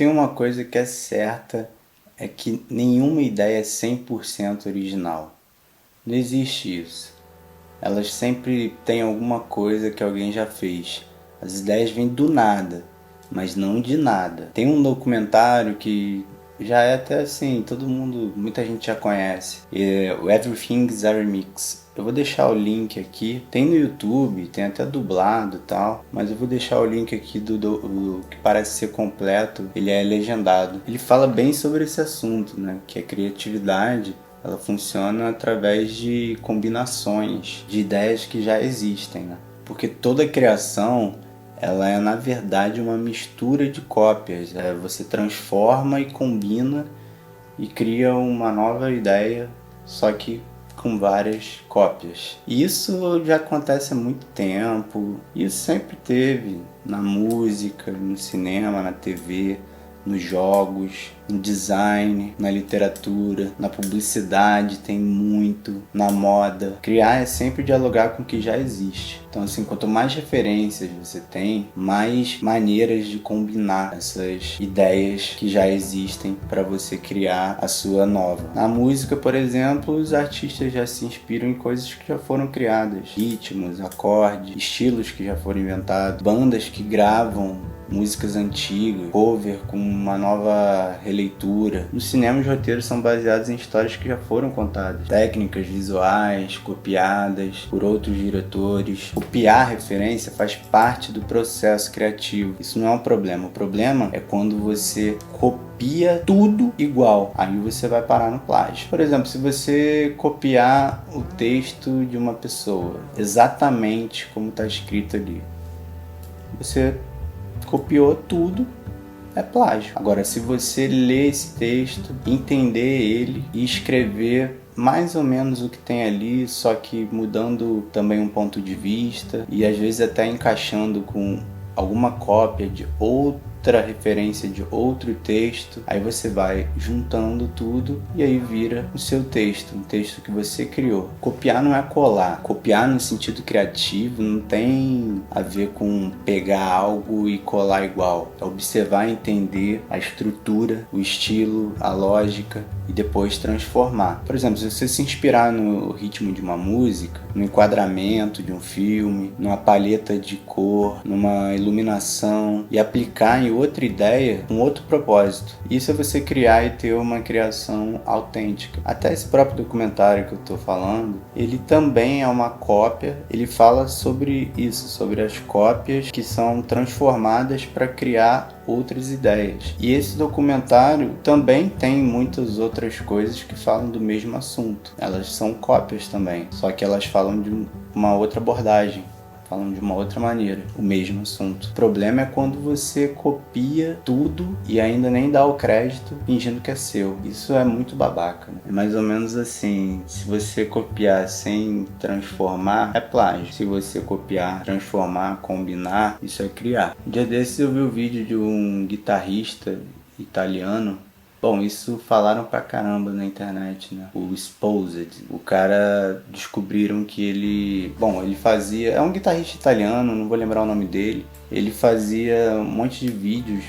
tem uma coisa que é certa, é que nenhuma ideia é 100% original. Não existe isso. Elas sempre têm alguma coisa que alguém já fez. As ideias vêm do nada, mas não de nada. Tem um documentário que já é até assim, muita gente já conhece. É o Everything's a Remix. Eu vou deixar o link aqui. Tem no YouTube, tem até dublado e tal. Mas eu vou deixar o link aqui do que parece ser completo. Ele é legendado. Ele fala bem sobre esse assunto, né? Que a criatividade, ela funciona através de combinações de ideias que já existem, né? Porque toda criação, ela é na verdade uma mistura de cópias. Você transforma e combina e cria uma nova ideia, só que com várias cópias. Isso já acontece há muito tempo. Isso sempre teve na música, no cinema, na TV, nos jogos, no design, na literatura, na publicidade tem muito, na moda. Criar é sempre dialogar com o que já existe. Então assim, quanto mais referências você tem, mais maneiras de combinar essas ideias que já existem para você criar a sua nova. Na música, por exemplo, os artistas já se inspiram em coisas que já foram criadas. Ritmos, acordes, estilos que já foram inventados, bandas que gravam músicas antigas, cover com uma nova releitura. No cinema, os roteiros são baseados em histórias que já foram contadas. Técnicas visuais copiadas por outros diretores. Copiar referência faz parte do processo criativo. Isso não é um problema. O problema é quando você copia tudo igual. Aí você vai parar no plágio. Por exemplo, se você copiar o texto de uma pessoa exatamente como está escrito ali, você copiou tudo, é plágio. Agora, se você ler esse texto, entender ele e escrever mais ou menos o que tem ali, só que mudando também um ponto de vista e às vezes até encaixando com alguma cópia de outra referência de outro texto, aí você vai juntando tudo e aí vira o seu texto, um texto que você criou. Copiar não é colar. Copiar no sentido criativo não tem a ver com pegar algo e colar igual. É observar, entender a estrutura, o estilo, a lógica e depois transformar. Por exemplo, se você se inspirar no ritmo de uma música, no enquadramento de um filme, numa palheta de cor, numa iluminação e aplicar em outra ideia, um outro propósito. Isso é você criar e ter uma criação autêntica. Até esse próprio documentário que eu estou falando, ele também é uma cópia, ele fala sobre isso, sobre as cópias que são transformadas para criar outras ideias. E esse documentário também tem muitas outras coisas que falam do mesmo assunto. Elas são cópias também, só que elas falam de uma outra abordagem. Falam de uma outra maneira, o mesmo assunto. O problema é quando você copia tudo e ainda nem dá o crédito fingindo que é seu. Isso é muito babaca, né? É mais ou menos assim, se você copiar sem transformar, é plágio. Se você copiar, transformar, combinar, isso é criar. Um dia desses eu vi o vídeo de um guitarrista italiano. Bom, isso falaram pra caramba na internet, né? O Exposed. O cara descobriram que ele... Bom, ele fazia... É um guitarrista italiano, não vou lembrar o nome dele. Ele fazia um monte de vídeos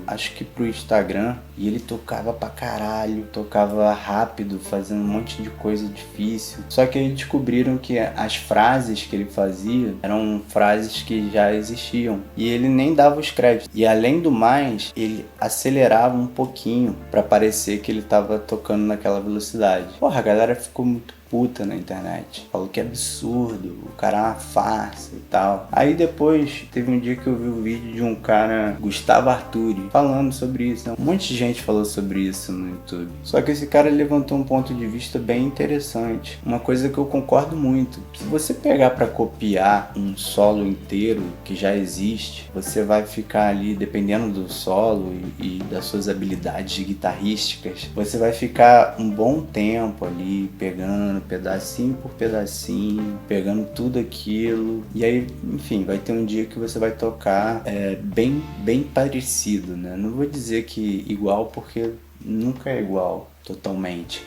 acho que pro Instagram, e ele tocava pra caralho, tocava rápido, fazendo um monte de coisa difícil. Só que aí descobriram que as frases que ele fazia eram frases que já existiam, e ele nem dava os créditos. E além do mais, ele acelerava um pouquinho pra parecer que ele tava tocando naquela velocidade. Porra, a galera ficou muito puta na internet. Falou que é absurdo, o cara é uma farsa e tal. Aí depois, teve um dia que eu vi um vídeo de um cara, Gustavo Arturi, falando sobre isso. Um monte de gente falou sobre isso no YouTube. Só que esse cara levantou um ponto de vista bem interessante. Uma coisa que eu concordo muito. Se você pegar pra copiar um solo inteiro que já existe, você vai ficar ali, dependendo do solo e das suas habilidades guitarrísticas, você vai ficar um bom tempo ali, pegando pedacinho por pedacinho, pegando tudo aquilo, e aí, enfim, vai ter um dia que você vai tocar bem parecido, né? Não vou dizer que igual, porque nunca é igual totalmente,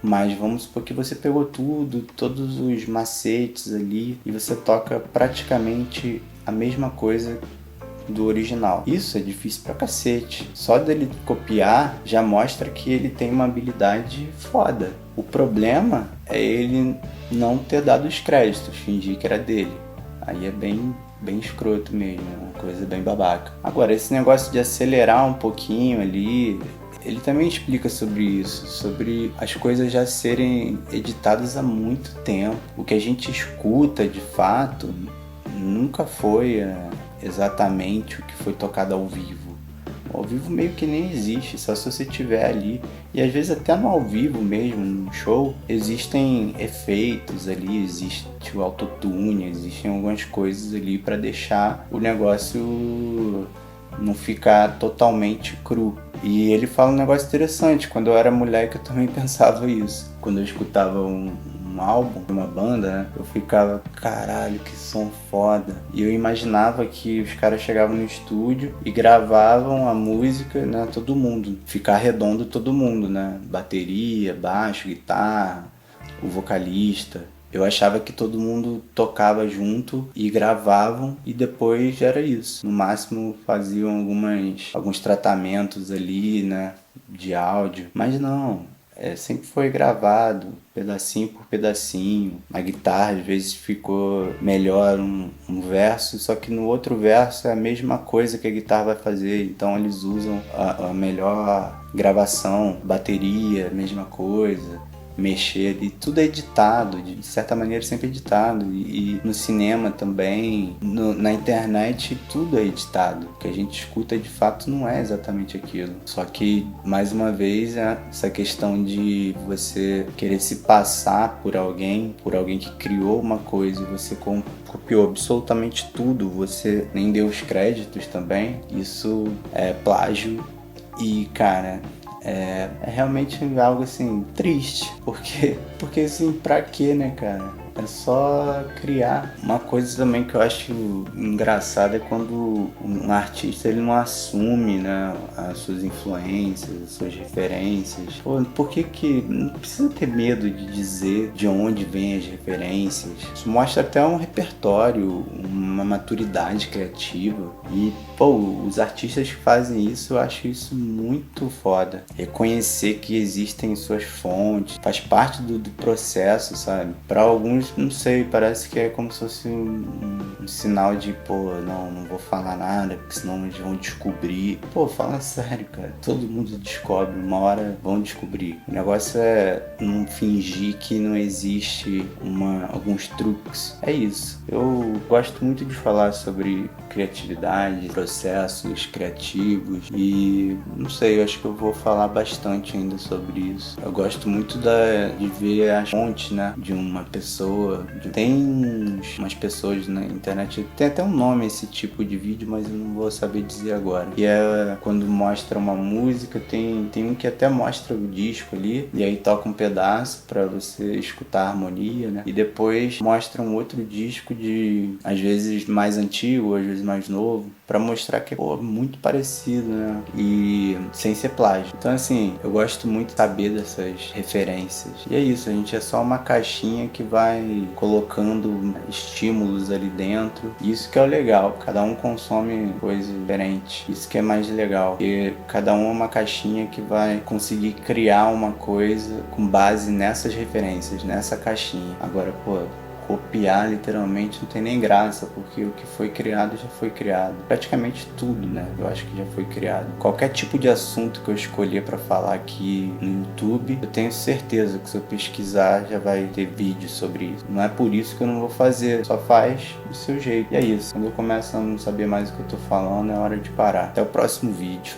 mas vamos supor que você pegou tudo, todos os macetes ali, e você toca praticamente a mesma coisa do original. Isso é difícil pra cacete. Só dele copiar já mostra que ele tem uma habilidade foda. O problema é ele não ter dado os créditos, fingir que era dele. Aí é bem escroto mesmo, é uma coisa bem babaca. Agora, esse negócio de acelerar um pouquinho ali, ele também explica sobre isso, sobre as coisas já serem editadas há muito tempo. O que a gente escuta, de fato, nunca foi exatamente o que foi tocado ao vivo. O ao vivo meio que nem existe, só se você estiver ali. E às vezes até no ao vivo mesmo, no show, existem efeitos ali, existe o autotune, existem algumas coisas ali para deixar o negócio não ficar totalmente cru. E ele fala um negócio interessante. Quando eu era moleque eu também pensava isso. Quando eu escutava um álbum, uma banda, né, eu ficava, caralho, que som foda. E eu imaginava que os caras chegavam no estúdio e gravavam a música, né, todo mundo, ficar redondo todo mundo, né, bateria, baixo, guitarra, o vocalista. Eu achava que todo mundo tocava junto e gravavam e depois era isso. No máximo faziam alguns tratamentos ali, né, de áudio. Mas não, sempre foi gravado, pedacinho por pedacinho. A guitarra às vezes ficou melhor um verso, só que no outro verso é a mesma coisa que a guitarra vai fazer. Então eles usam a melhor gravação, bateria, mesma coisa. Mexer ali, tudo é editado, de certa maneira sempre editado, e no cinema também, na internet tudo é editado, o que a gente escuta de fato não é exatamente aquilo, só que mais uma vez essa questão de você querer se passar por alguém que criou uma coisa e você copiou absolutamente tudo, você nem deu os créditos também, isso é plágio e, cara, é realmente algo assim triste, porque assim, pra quê, né, cara? É só criar. Uma coisa também que eu acho engraçada é quando um artista ele não assume, né, as suas influências, as suas referências. Pô, por que não precisa ter medo de dizer de onde vêm as referências? Isso mostra até um repertório, uma maturidade criativa. E, pô, os artistas que fazem isso, eu acho isso muito foda. Reconhecer que existem suas fontes, faz parte do processo, sabe? Para alguns, não sei, parece que é como se fosse um sinal de, pô, não vou falar nada, porque senão eles vão descobrir. Pô, fala sério, cara. Todo mundo descobre, uma hora vão descobrir. O negócio é não fingir que não existe alguns truques. É isso. Eu gosto muito de falar sobre criatividade, processos criativos e não sei, eu acho que eu vou falar bastante ainda sobre isso. Eu gosto muito de ver as fontes, né, de uma pessoa. Tem umas pessoas na internet, tem até um nome esse tipo de vídeo, mas eu não vou saber dizer agora. E é quando mostra uma música, tem um que até mostra o disco ali, e aí toca um pedaço pra você escutar a harmonia, né? E depois mostra um outro disco às vezes mais antigo, às vezes mais novo, pra mostrar que é, pô, muito parecido, né? E sem ser plágio. Então, assim, eu gosto muito de saber dessas referências. E é isso, a gente é só uma caixinha que vai colocando estímulos ali dentro. Isso que é o legal, cada um consome coisa diferente. Isso que é mais legal, porque cada um é uma caixinha que vai conseguir criar uma coisa com base nessas referências, nessa caixinha. Agora, pô, copiar literalmente não tem nem graça, porque o que foi criado já foi criado. Praticamente tudo, né? Eu acho que já foi criado. Qualquer tipo de assunto que eu escolher para falar aqui no YouTube, eu tenho certeza que se eu pesquisar já vai ter vídeo sobre isso. Não é por isso que eu não vou fazer, só faz do seu jeito. E é isso. Quando eu começo a não saber mais o que eu tô falando, é hora de parar. Até o próximo vídeo.